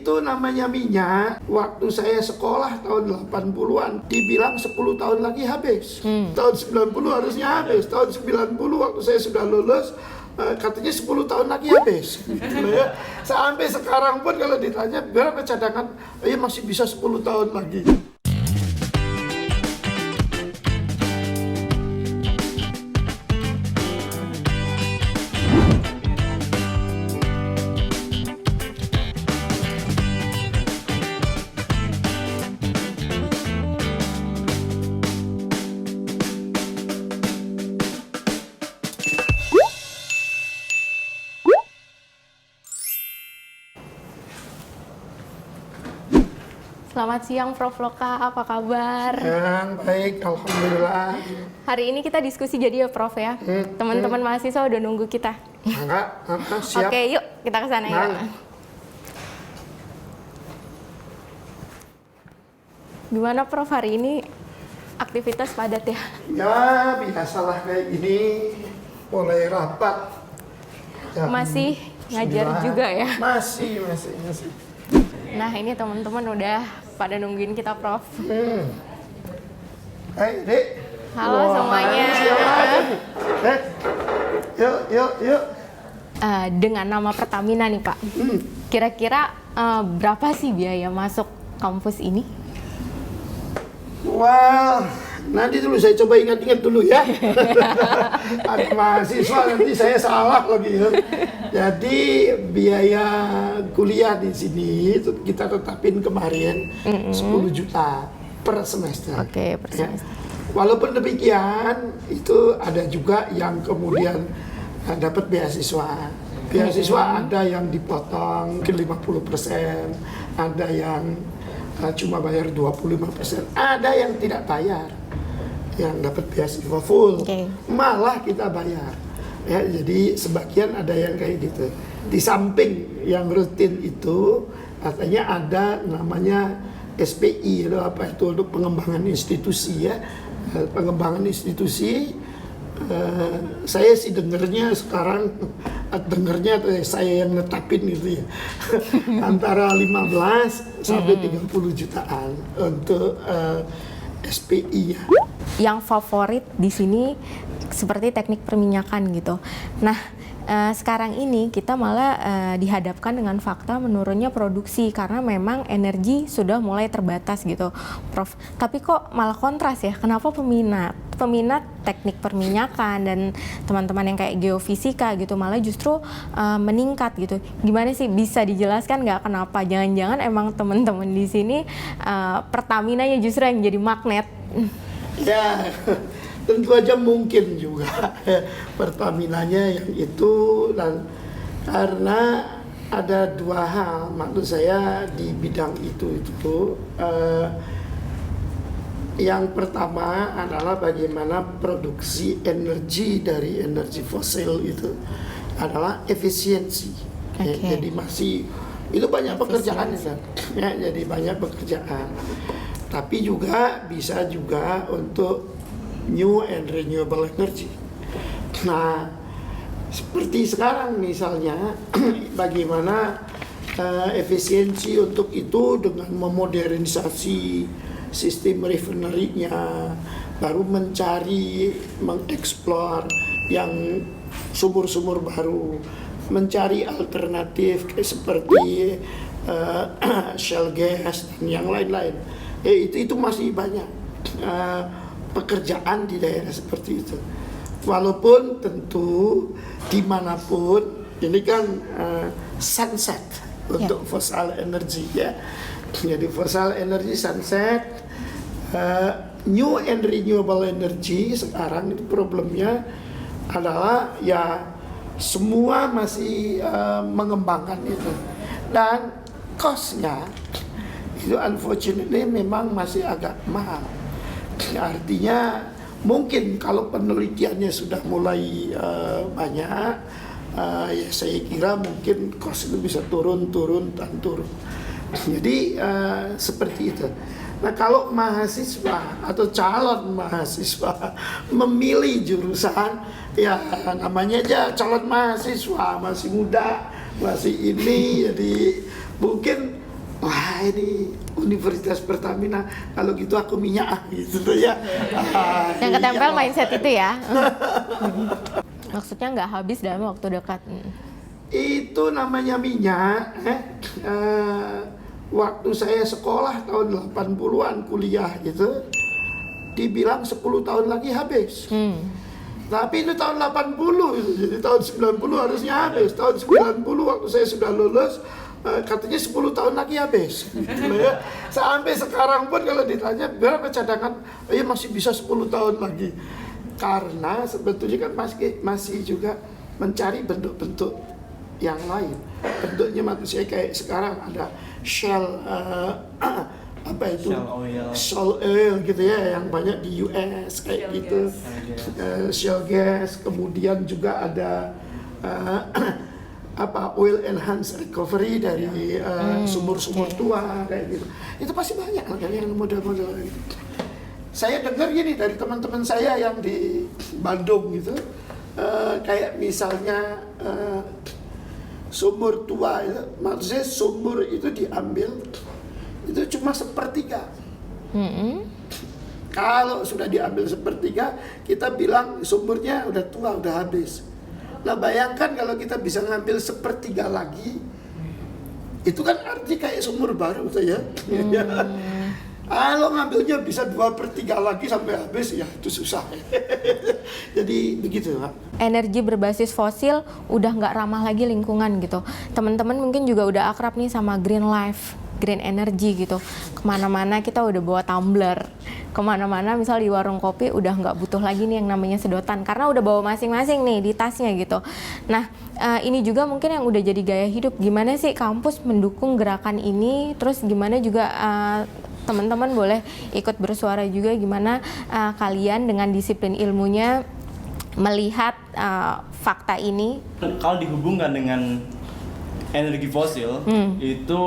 Itu namanya minyak. Waktu saya sekolah tahun 80-an, dibilang 10 tahun lagi habis. Tahun 90 harusnya habis. Tahun 90 waktu saya sudah lulus, katanya 10 tahun lagi habis. Gitu ya. Sampai sekarang pun kalau ditanya berapa cadangan, ya masih bisa 10 tahun lagi. Selamat siang Prof. Loka, apa kabar? Baik, alhamdulillah. Hari ini kita diskusi jadi ya Prof ya. Teman-teman mahasiswa udah nunggu kita. Enggak, siap. Oke, yuk kita ke sana yuk. Gimana Prof hari ini aktivitas padat ya? Ya, biasalah kayak gini. Mulai rapat. Jam Masih ngajar 9. juga ya? Masih. Nah ini teman-teman udah pada nungguin kita Prof. Hai, Dek. Halo semuanya. Siapa aja nih? Yuk. Dengan nama Pertamina nih Pak. Kira-kira berapa sih biaya masuk kampus ini? Wah, nanti dulu saya coba ingat-ingat dulu ya. Ada mahasiswa nanti saya salah lagi ya. Jadi biaya kuliah di sini itu kita tetapin kemarin 10 juta per semester. Oke, per semester. Ya. Walaupun demikian itu ada juga yang kemudian dapat beasiswa. Beasiswa ada yang dipotong ke 50%, ada yang cuma bayar 25%, ada yang tidak bayar, yang dapat beasiswa full, malah kita bayar. Ya, jadi sebagian ada yang kayak gitu. Di samping yang rutin itu, katanya ada namanya SPI, itu apa itu untuk pengembangan institusi ya, pengembangan institusi. Saya sih dengernya sekarang, saya yang netapin gitu ya, antara 15 sampai 30 jutaan untuk SPI ya. Yang favorit di sini seperti teknik perminyakan gitu. Nah, sekarang ini kita malah dihadapkan dengan fakta menurunnya produksi karena memang energi sudah mulai terbatas gitu, Prof. Tapi kok malah kontras ya? Kenapa peminat teknik perminyakan dan teman-teman yang kayak geofisika gitu malah justru meningkat gitu? Gimana sih, bisa dijelaskan nggak kenapa? Jangan-jangan emang teman-teman di sini Pertaminanya justru yang jadi magnet? Ya, tentu aja mungkin juga Pertaminanya yang itu, dan karena ada dua hal maksud saya di bidang itu yang pertama adalah bagaimana produksi energi dari energi fosil itu adalah efisiensi. Jadi masih itu banyak pekerjaan ya, jadi banyak pekerjaan. Tapi juga bisa juga untuk new and renewable energy. Nah, seperti sekarang misalnya, bagaimana efisiensi untuk itu dengan memodernisasi sistem refinery-nya, baru mencari, mengeksplor yang sumur-sumur baru, mencari alternatif seperti shale gas dan yang lain-lain. Itu masih banyak pekerjaan di daerah seperti itu. Walaupun tentu dimanapun ini kan sunset untuk fossil energy ya. Jadi fossil energy sunset, new and renewable energy sekarang itu problemnya adalah ya semua masih mengembangkan itu, dan cost-nya itu unfortunately memang masih agak mahal. Artinya mungkin kalau penelitiannya sudah mulai banyak, ya saya kira mungkin cost itu bisa turun. Jadi seperti itu. Nah, kalau mahasiswa atau calon mahasiswa memilih jurusan, ya namanya aja calon mahasiswa, masih muda, masih ini, jadi mungkin saya di Universitas Pertamina, kalau gitu aku minyak gitu ya. Yang ketempel mindset itu ya. Maksudnya nggak habis dalam waktu dekat. Itu namanya minyak. Waktu saya sekolah tahun 80-an kuliah gitu, dibilang 10 tahun lagi habis. Tapi itu tahun 80, jadi tahun 90 harusnya habis. Tahun 90 waktu saya sudah lulus, katanya 10 tahun lagi habis. Ya. Sampai sekarang pun kalau ditanya berapa cadangan, ya masih bisa 10 tahun lagi. Karena sebetulnya kan masih juga mencari bentuk-bentuk yang lain. Bentuknya manusia kayak sekarang ada shell, apa itu? Shell oil gitu ya, yang banyak di US kayak shell gitu. Shell gas, kemudian juga ada oil enhanced recovery dari sumur-sumur tua kayak gitu. Itu pasti banyak kan yang model-model gitu. Saya dengar gini dari teman-teman saya yang di Bandung gitu, kayak misalnya sumur tua itu, maksudnya sumur itu diambil itu cuma sepertiga. Kalau sudah diambil sepertiga, kita bilang sumurnya udah tua, udah habis. Nah bayangkan kalau kita bisa ngambil sepertiga lagi, itu kan arti kayak sumur baru tuh ya. Kalau ngambilnya bisa 2/3 lagi sampai habis, ya itu susah. Jadi begitu Pak. Energi berbasis fosil udah nggak ramah lagi lingkungan gitu. Teman-teman mungkin juga udah akrab nih sama green life, green energy gitu. Kemana-mana kita udah bawa tumbler. Kemana-mana misal di warung kopi udah nggak butuh lagi nih yang namanya sedotan, karena udah bawa masing-masing nih di tasnya gitu. Nah ini juga mungkin yang udah jadi gaya hidup. Gimana sih kampus mendukung gerakan ini? Terus gimana juga teman-teman boleh ikut bersuara juga, gimana kalian dengan disiplin ilmunya melihat fakta ini? Kalau dihubungkan dengan energi fosil, itu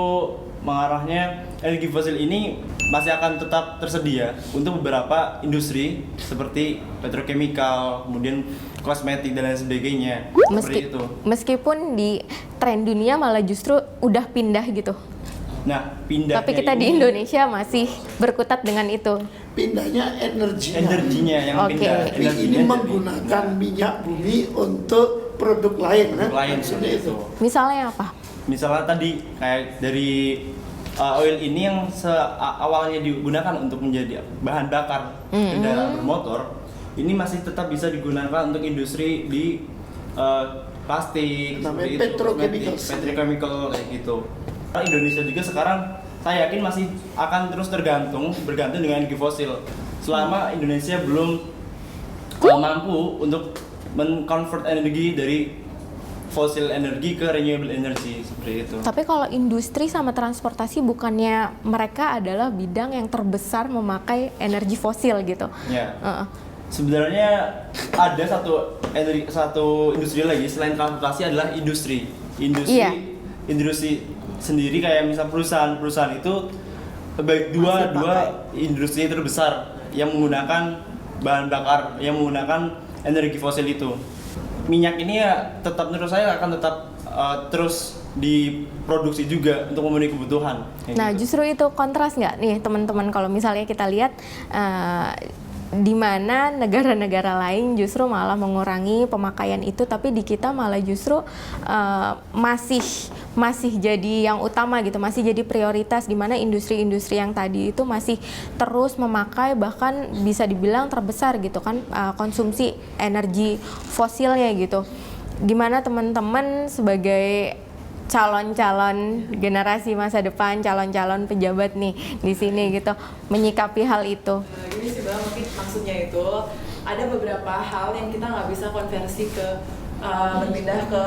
mengarahnya energi fosil ini masih akan tetap tersedia untuk beberapa industri seperti petrochemical, kemudian kosmetik dan lain sebagainya. Seperti itu. Meskipun di tren dunia malah justru udah pindah gitu. Nah, pindahnya tapi kita di Indonesia masih berkutat dengan itu. Pindahnya energinya yang pindah. Tapi ini menggunakan minyak bumi untuk produk lain, maksudnya itu. Misalnya apa? Misalnya tadi kayak dari oil ini yang awalnya digunakan untuk menjadi bahan bakar kendaraan bermotor, ini masih tetap bisa digunakan untuk industri di plastik, petrochemical kayak gitu. Indonesia juga sekarang saya yakin masih akan terus bergantung dengan energi fosil selama Indonesia belum mampu untuk men-convert energi dari fosil energi ke renewable energy seperti itu. Tapi kalau industri sama transportasi bukannya mereka adalah bidang yang terbesar memakai energi fosil gitu? Ya. Sebenarnya ada satu industri lagi selain transportasi adalah industri sendiri, kayak misal perusahaan itu dua industri terbesar yang menggunakan bahan bakar, yang menggunakan energi fosil itu. Minyak ini ya tetap menurut saya akan tetap terus diproduksi juga untuk memenuhi kebutuhan. Nah gitu. Justru itu kontras nggak nih teman-teman kalau misalnya kita lihat di mana negara-negara lain justru malah mengurangi pemakaian itu, tapi di kita malah justru masih jadi yang utama gitu, masih jadi prioritas, di mana industri-industri yang tadi itu masih terus memakai, bahkan bisa dibilang terbesar gitu kan konsumsi energi fosilnya gitu. Gimana teman-teman sebagai calon-calon generasi masa depan, calon-calon pejabat nih di sini gitu menyikapi hal itu? Gini sih Bang, mungkin maksudnya itu ada beberapa hal yang kita nggak bisa konversi ke berpindah ke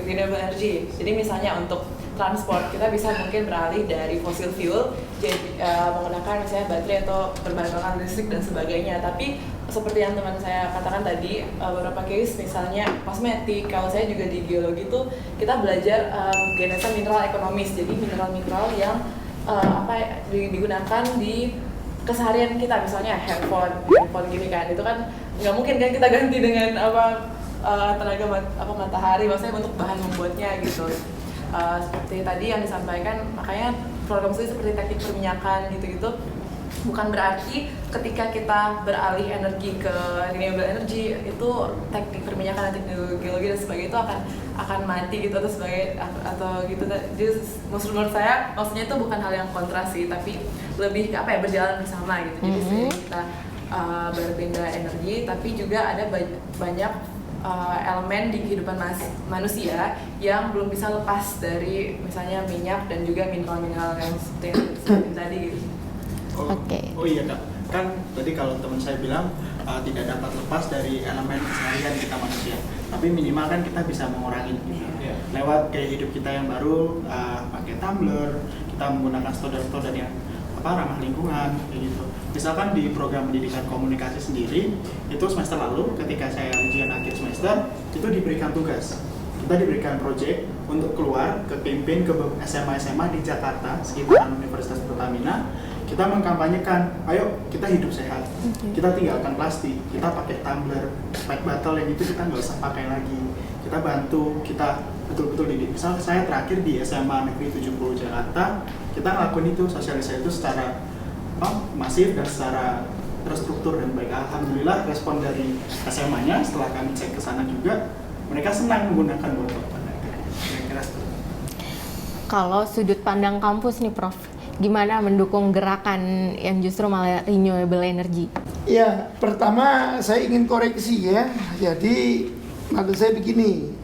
renewable energy. Jadi misalnya untuk transport kita bisa mungkin beralih dari fossil fuel jadi menggunakan misalnya baterai atau berbahan bakar listrik dan sebagainya. Tapi seperti yang teman saya katakan tadi, beberapa case misalnya kosmetik, kalau saya juga di geologi tuh kita belajar genesa mineral ekonomis. Jadi mineral-mineral yang digunakan di keseharian kita, misalnya handphone gini kan, itu kan nggak mungkin kan kita ganti dengan tenaga matahari, maksudnya untuk bahan membuatnya gitu. Seperti tadi yang disampaikan, makanya program studi seperti teknik perminyakan gitu-gitu, bukan berarti ketika kita beralih energi ke renewable energy itu teknik perminyakan, teknik geologi dan sebagainya itu akan mati gitu atau gitu. Jadi menurut saya maksudnya itu bukan hal yang kontra sih, tapi lebih ke berjalan bersama gitu. Jadi seiring kita berpindah energi, tapi juga ada banyak elemen di kehidupan manusia yang belum bisa lepas dari misalnya minyak dan juga mineral-mineral yang seperti yang disebutin tadi gitu. Oh iya Kak, kan tadi kalau teman saya bilang tidak dapat lepas dari elemen keseharian kita manusia, tapi minimal kan kita bisa mengurangi lewat gaya hidup kita yang baru, pakai tumbler, kita menggunakan stoder yang ramah lingkungan kayak gitu. Misalkan di program pendidikan komunikasi sendiri, itu semester lalu ketika saya ujian akhir semester itu diberikan tugas, kita diberikan project untuk keluar ke campaign ke SMA di Jakarta sekitaran Universitas Pertamina. Kita mengkampanyekan, ayo kita hidup sehat, kita tinggalkan plastik, kita pakai tumbler, pet bottle yang itu kita nggak usah pakai lagi. Kita bantu, kita betul-betul didik. Misal saya terakhir di SMA Negeri 70 Jakarta, kita ngelakuin itu, sosialisasi itu secara masif dan secara terstruktur dan baik. Alhamdulillah respon dari SMA-nya setelah kami cek ke sana juga, mereka senang menggunakan botol. Kira-kira seperti itu. Kalau sudut pandang kampus nih Prof, gimana mendukung gerakan yang justru malah renewable energy? Ya, pertama saya ingin koreksi ya. Jadi maksud saya begini,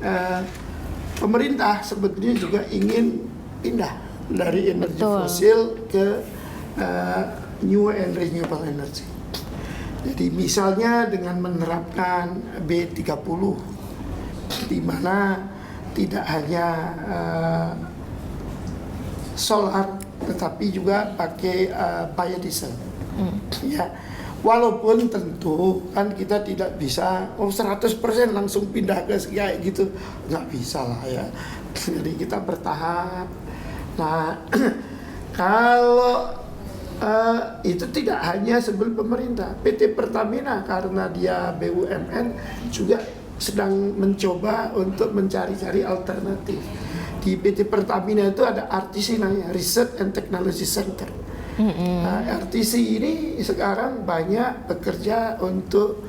pemerintah sebetulnya juga ingin pindah dari energi fosil ke new and renewable energy. Jadi misalnya dengan menerapkan B30, di mana tidak hanya solar tetapi juga pakai biodiesel. Ya, walaupun tentu kan kita tidak bisa 100% langsung pindah ke kayak gitu, nggak bisa lah ya. Jadi kita bertahap. Nah, kalau itu tidak hanya sebelum pemerintah, PT Pertamina karena dia BUMN juga sedang mencoba untuk mencari-cari alternatif. Di PT Pertamina itu ada RTC namanya, Research and Technology Center. Nah, RTC ini sekarang banyak bekerja untuk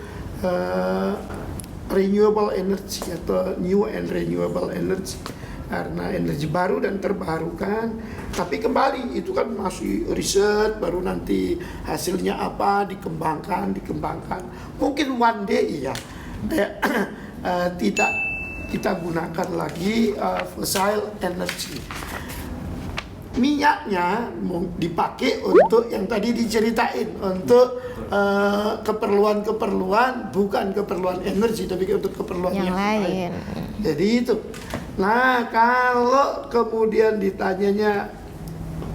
renewable energy atau new and renewable energy, karena energi baru dan terbarukan. Tapi kembali itu kan masih riset, baru nanti hasilnya apa dikembangkan. Mungkin one day tidak kita gunakan lagi fossil energy. Minyaknya dipakai untuk yang tadi diceritain, untuk keperluan bukan keperluan energi tapi untuk keperluan yang lain. Jadi itu. Nah, kalau kemudian ditanyanya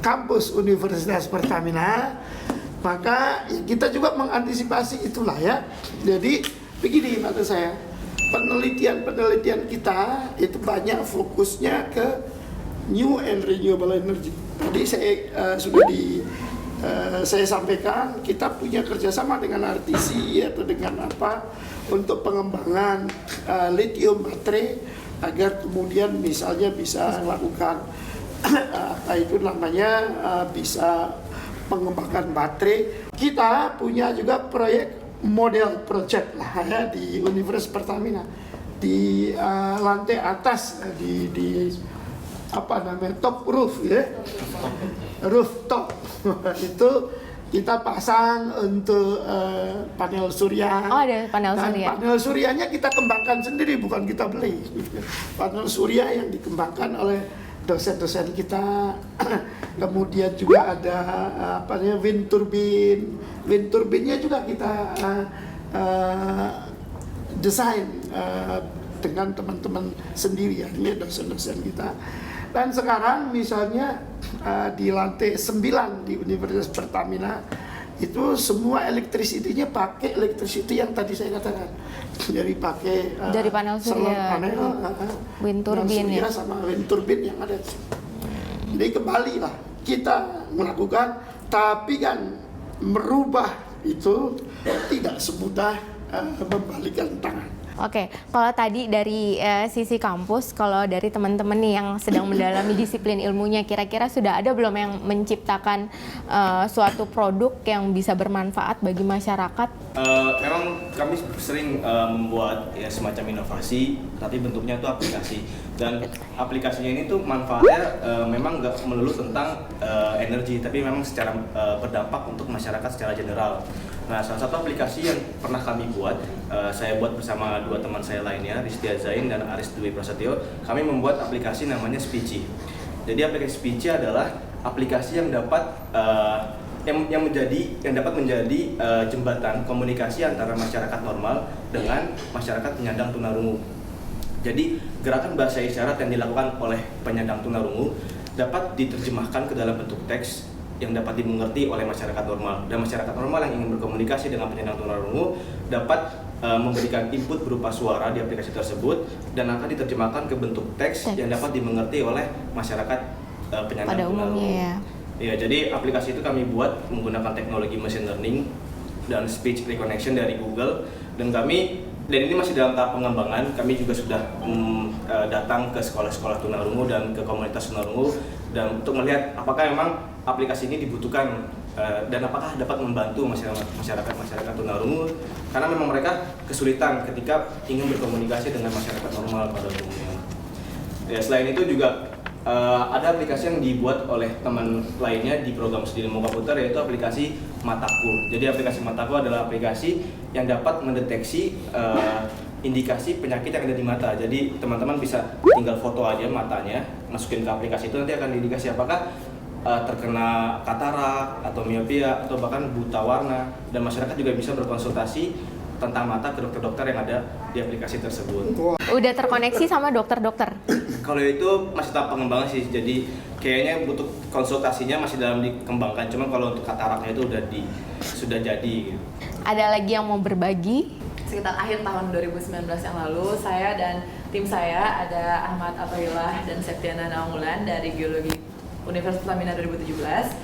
kampus Universitas Pertamina, maka kita juga mengantisipasi itulah ya. Jadi begini maksud saya, penelitian kita itu banyak fokusnya ke new and renewable energy. Tadi saya sampaikan kita punya kerjasama dengan RTC atau dengan apa untuk pengembangan lithium baterai agar kemudian misalnya bisa melakukan apa itu namanya bisa mengembangkan baterai. Kita punya juga proyek model project lah ya di Universitas Pertamina di lantai atas di apa namanya top roof ya, rooftop itu kita pasang untuk panel surya. Oh, ada panel surya. Panel suryanya kita kembangkan sendiri, bukan kita beli. Panel surya yang dikembangkan oleh dosen-dosen kita. Kemudian juga ada apa namanya wind turbine. Wind turbinnya juga kita desain dengan teman-teman sendiri, ya dosen-dosen kita. Dan sekarang misalnya di lantai 9 di Universitas Pertamina itu semua elektrisitinya pakai elektrisiti yang tadi saya katakan. Jadi pakai dari panel surya, wind turbine ya, sama wind turbine yang ada. Jadi kembali lah kita melakukan, tapi kan merubah itu tidak semudah membalikkan tangan. Oke, kalau tadi dari sisi kampus, kalau dari teman-teman nih yang sedang mendalami disiplin ilmunya, kira-kira sudah ada belum yang menciptakan suatu produk yang bisa bermanfaat bagi masyarakat? Memang kami sering membuat ya semacam inovasi, tapi bentuknya itu aplikasi. Dan aplikasinya ini tuh manfaatnya memang nggak melulu tentang energi, tapi memang secara berdampak untuk masyarakat secara general. Nah, salah satu aplikasi yang pernah kami buat, saya buat bersama dua teman saya lainnya, Riztia Zain dan Aris Dwi Prasetyo. Kami membuat aplikasi namanya Speechy. Jadi aplikasi Speechy adalah aplikasi yang dapat dapat menjadi jembatan komunikasi antara masyarakat normal dengan masyarakat penyandang tunarungu. Jadi gerakan bahasa isyarat yang dilakukan oleh penyandang tunarungu dapat diterjemahkan ke dalam bentuk teks yang dapat dimengerti oleh masyarakat normal, dan masyarakat normal yang ingin berkomunikasi dengan penyandang tunarungu dapat memberikan input berupa suara di aplikasi tersebut dan akan diterjemahkan ke bentuk teks yang dapat dimengerti oleh masyarakat penyandang tunarungu. Ya, jadi aplikasi itu kami buat menggunakan teknologi machine learning dan speech recognition dari Google, dan ini masih dalam tahap pengembangan. Kami juga sudah datang ke sekolah-sekolah tunarungu dan ke komunitas tunarungu dan untuk melihat apakah memang aplikasi ini dibutuhkan dan apakah dapat membantu masyarakat tunarungu, karena memang mereka kesulitan ketika ingin berkomunikasi dengan masyarakat normal pada umumnya. Ya, selain itu juga ada aplikasi yang dibuat oleh teman lainnya di program studi ilmu komputer, yaitu aplikasi Mataku. Jadi aplikasi Mataku adalah aplikasi yang dapat mendeteksi indikasi penyakit yang ada di mata. Jadi teman-teman bisa tinggal foto aja matanya, masukin ke aplikasi itu, nanti akan diindikasi apakah terkena katarak atau miopia atau bahkan buta warna, dan masyarakat juga bisa berkonsultasi tentang mata ke dokter-dokter yang ada di aplikasi tersebut. Udah terkoneksi sama dokter-dokter? Kalau itu masih tahap pengembangan sih, jadi kayaknya butuh konsultasinya masih dalam dikembangkan. Cuma kalau untuk kataraknya itu sudah jadi. Gitu. Ada lagi yang mau berbagi? Sekitar akhir tahun 2019 yang lalu, saya dan tim saya, ada Ahmad Athaillah dan Septiana Naunggulan dari Geologi Universitas Pertamina 2017,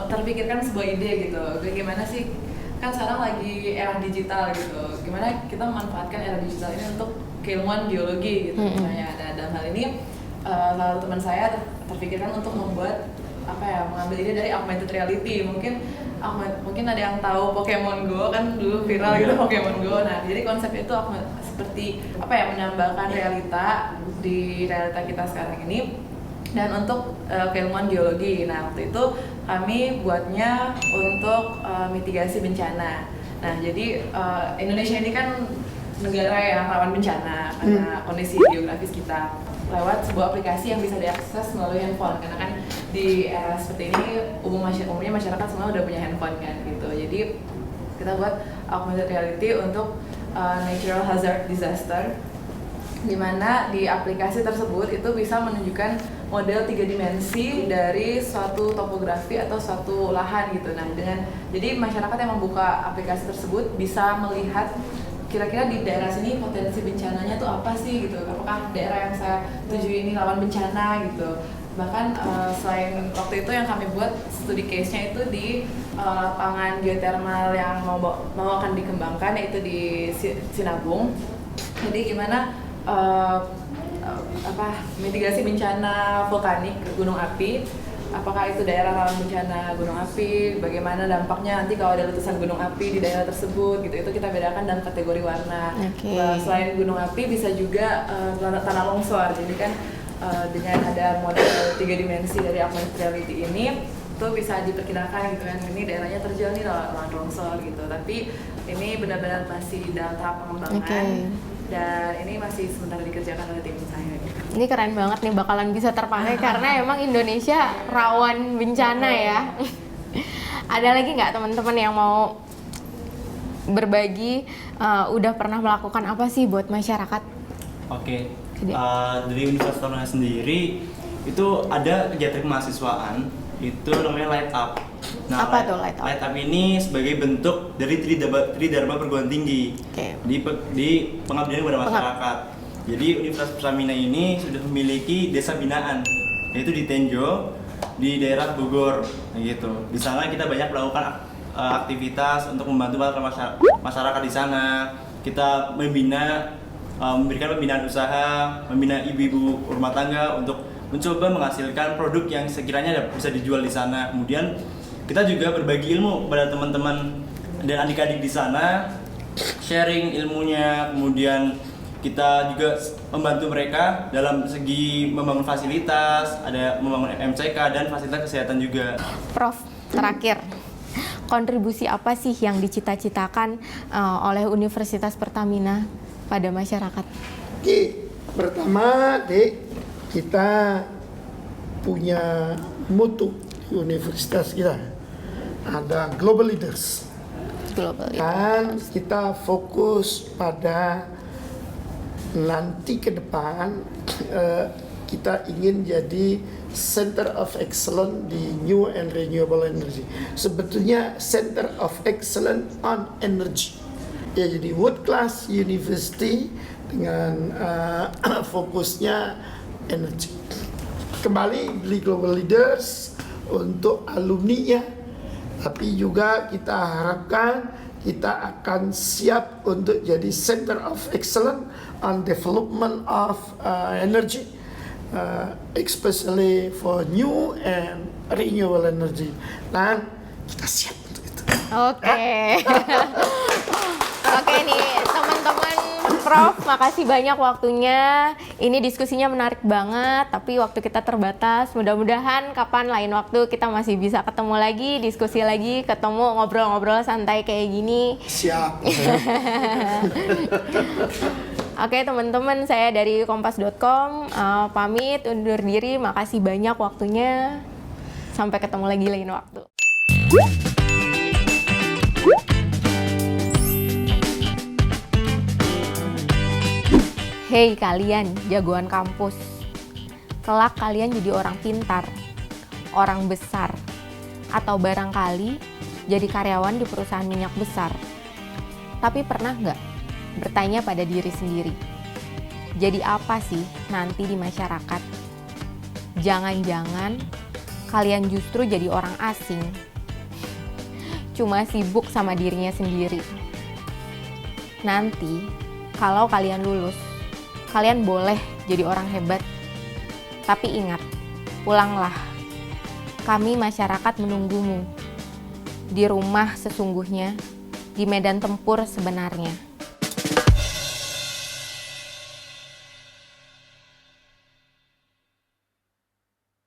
terpikirkan sebuah ide gitu. Gimana sih, kan sekarang lagi era digital gitu, gimana kita memanfaatkan era digital ini untuk keilmuan geologi gitu. Misalnya dalam hal ini lalu teman saya terpikirkan untuk membuat mengambil ide dari augmented reality. Mungkin ada yang tahu Pokemon Go, kan dulu viral gitu Pokemon Go. Nah, jadi konsepnya itu seperti menambahkan realita di realita kita sekarang ini dan untuk keilmuan geologi. Nah, waktu itu kami buatnya untuk mitigasi bencana. Nah, jadi Indonesia ini kan negara yang rawan bencana karena kondisi geografis kita, lewat sebuah aplikasi yang bisa diakses melalui handphone, karena kan di era seperti ini umumnya masyarakat semua udah punya handphone kan gitu. Jadi kita buat augmented reality untuk natural hazard disaster, di mana di aplikasi tersebut itu bisa menunjukkan model 3 dimensi dari suatu topografi atau suatu lahan gitu. Nah, jadi masyarakat yang membuka aplikasi tersebut bisa melihat kira-kira di daerah sini potensi bencananya tuh apa sih gitu. Apakah daerah yang saya tuju ini rawan bencana gitu. Bahkan selain waktu itu yang kami buat studi case-nya itu di lapangan geothermal yang mau akan dikembangkan, yaitu di Sinabung. Jadi gimana mitigasi bencana vulkanik gunung api, apakah itu daerah rawan bencana gunung api, bagaimana dampaknya nanti kalau ada letusan gunung api di daerah tersebut gitu. Itu kita bedakan dalam kategori warna. Selain gunung api bisa juga tanah longsor. Jadi kan dengan ada model 3 dimensi dari augmented reality ini itu bisa diperkirakan gitu kan, ini daerahnya terjal nih rawan longsor gitu. Tapi ini benar-benar masih dalam tahap pengembangan. Dan ini masih sementara dikerjakan oleh tim saya. Ini keren banget nih, bakalan bisa terpakai karena emang Indonesia rawan bencana ya. Ada lagi nggak teman-teman yang mau berbagi udah pernah melakukan apa sih buat masyarakat? Oke. Dari Universitas Pertamina sendiri itu ada kegiatan kemahasiswaan, itu namanya Light Up. Nah, apa tuh Light Up? Light Up ini sebagai bentuk dari Tridharma perguruan tinggi di pengabdian kepada masyarakat. Jadi Universitas Pertamina ini sudah memiliki desa binaan, yaitu di Tenjo, di daerah Bogor, gitu. Di sana kita banyak melakukan aktivitas untuk membantu masyarakat di sana. kita memberikan pembinaan usaha, membina ibu-ibu rumah tangga untuk mencoba menghasilkan produk yang sekiranya bisa dijual di sana. Kemudian kita juga berbagi ilmu kepada teman-teman dan adik-adik di sana, sharing ilmunya, kemudian kita juga membantu mereka dalam segi membangun fasilitas, ada membangun MCK dan fasilitas kesehatan juga. Prof, terakhir, kontribusi apa sih yang dicita-citakan oleh Universitas Pertamina pada masyarakat? Oke, pertama, Dek, kita punya mutu di universitas kita. Ada Global Leaders. Dan kita fokus pada nanti ke depan kita ingin jadi Center of Excellence di New and Renewable Energy. Sebetulnya Center of Excellence on Energy. Ya, jadi world class university dengan fokusnya energi. Kembali beli Global Leaders untuk alumni-nya, tapi juga kita harapkan kita akan siap untuk jadi Center of Excellence on Development of Energy, especially for new and renewable energy. Dan kita siap untuk itu. Oke. Oke nih teman-teman, Prof, makasih banyak waktunya. Ini diskusinya menarik banget, tapi waktu kita terbatas. Mudah-mudahan kapan lain waktu kita masih bisa ketemu lagi, diskusi lagi, ketemu ngobrol-ngobrol santai kayak gini. Siap. Oke teman-teman, saya dari kompas.com pamit undur diri. Makasih banyak waktunya. Sampai ketemu lagi lain waktu. Hei kalian, jagoan kampus. Kelak kalian jadi orang pintar, orang besar, atau barangkali jadi karyawan di perusahaan minyak besar. Tapi pernah nggak bertanya pada diri sendiri, jadi apa sih nanti di masyarakat? Jangan-jangan kalian justru jadi orang asing, cuma sibuk sama dirinya sendiri. Nanti kalau kalian lulus, kalian boleh jadi orang hebat. Tapi ingat, pulanglah. Kami masyarakat menunggumu. Di rumah sesungguhnya, di medan tempur sebenarnya.